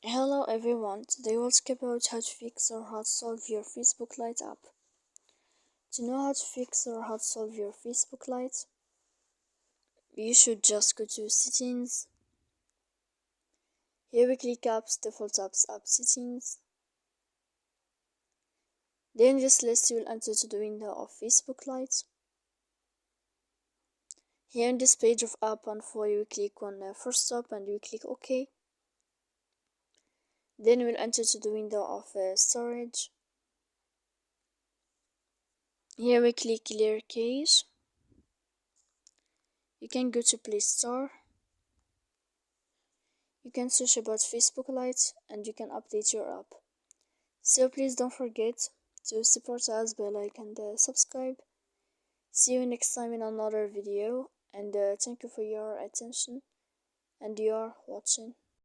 Hello everyone, today we'll talk about how to fix or how to solve your Facebook Lite app. To know how to fix or how to solve your Facebook Lite, you should just go to settings. Here we click apps, default apps, app settings. Then this list will enter to the window of Facebook Lite. Here in this page of app info, you click on first stop and you click OK. Then we'll enter to the window of storage. Here we click clear cache. You can go to Play Store. You can search about Facebook Lite and you can update your app. So please don't forget to support us by like and subscribe. See you next time in another video, and thank you for your attention and your watching.